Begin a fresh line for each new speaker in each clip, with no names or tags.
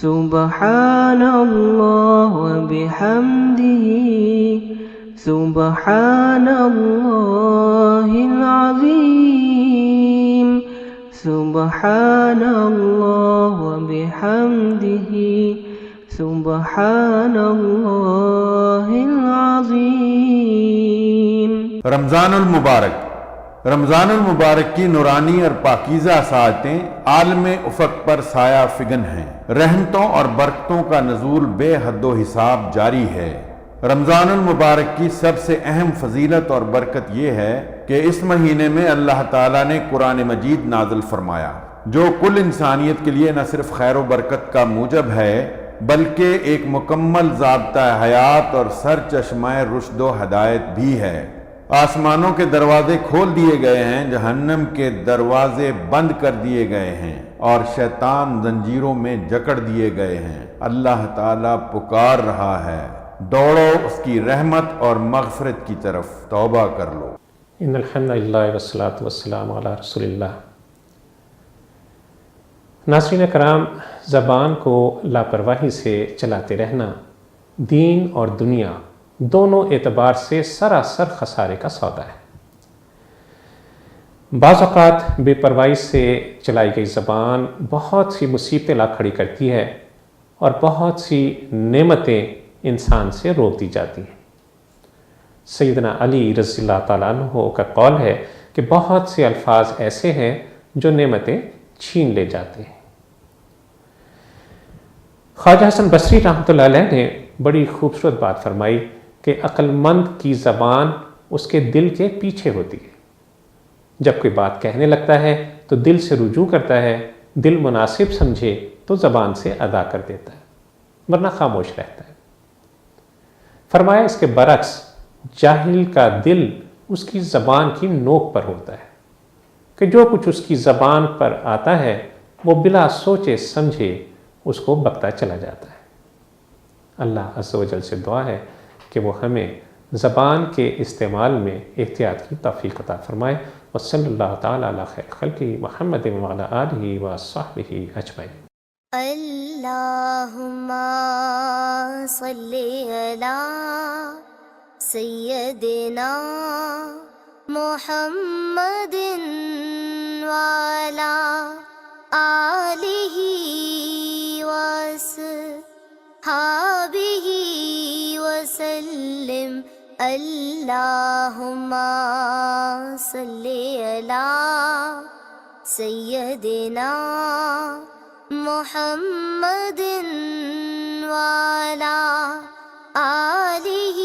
سبحان اللہ وبحمدہ سبحان اللہ العظیم سبحان اللہ وبحمدہ سبحان اللہ العظیم۔
رمضان المبارک۔ رمضان المبارک کی نورانی اور پاکیزہ ساعتیں عالم افق پر سایہ فگن ہیں۔ رحمتوں اور برکتوں کا نزول بے حد و حساب جاری ہے۔ رمضان المبارک کی سب سے اہم فضیلت اور برکت یہ ہے کہ اس مہینے میں اللہ تعالیٰ نے قرآن مجید نازل فرمایا، جو کل انسانیت کے لیے نہ صرف خیر و برکت کا موجب ہے بلکہ ایک مکمل ضابطہ حیات اور سرچشمہ رشد و ہدایت بھی ہے۔ آسمانوں کے دروازے کھول دیے گئے ہیں، جہنم کے دروازے بند کر دیے گئے ہیں اور شیطان زنجیروں میں جکڑ دیے گئے ہیں۔ اللہ تعالیٰ پکار رہا ہے، دوڑو اس کی رحمت اور مغفرت کی طرف، توبہ کر لو۔
ان الحمد للہ والصلاۃ والسلام علی رسول اللہ۔ ناظرین کرام، زبان کو لاپرواہی سے چلاتے رہنا دین اور دنیا دونوں اعتبار سے سراسر خسارے کا سودا ہے۔ بعض اوقات بے پرواہی سے چلائی گئی زبان بہت سی مصیبتیں لا کھڑی کرتی ہے اور بہت سی نعمتیں انسان سے روک دی جاتی ہیں۔ سیدنا علی رضی اللہ تعالیٰ عنہ کا قول ہے کہ بہت سے الفاظ ایسے ہیں جو نعمتیں چھین لے جاتے ہیں۔ خواجہ حسن بصری رحمۃ اللہ علیہ نے بڑی خوبصورت بات فرمائی کہ عقل مند کی زبان اس کے دل کے پیچھے ہوتی ہے۔ جب کوئی بات کہنے لگتا ہے تو دل سے رجوع کرتا ہے، دل مناسب سمجھے تو زبان سے ادا کر دیتا ہے، ورنہ خاموش رہتا ہے۔ فرمایا اس کے برعکس جاہل کا دل اس کی زبان کی نوک پر ہوتا ہے کہ جو کچھ اس کی زبان پر آتا ہے وہ بلا سوچے سمجھے اس کو بکتا چلا جاتا ہے۔ اللہ عز و جل سے دعا ہے کہ وہ ہمیں زبان کے استعمال میں احتیاط کی توفیق عطا فرمائے۔ وصلی اللہ تعالیٰ علی خیر خلقہ محمد وعلی آلہ وصحبہ اجمعین۔
اللہم صلی علی سیدنا محمد وعلی آلہ وصحبہ وسلم۔ اللہم صلی علی سیدنا محمد وعلی آلہ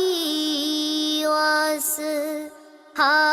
وصحبہ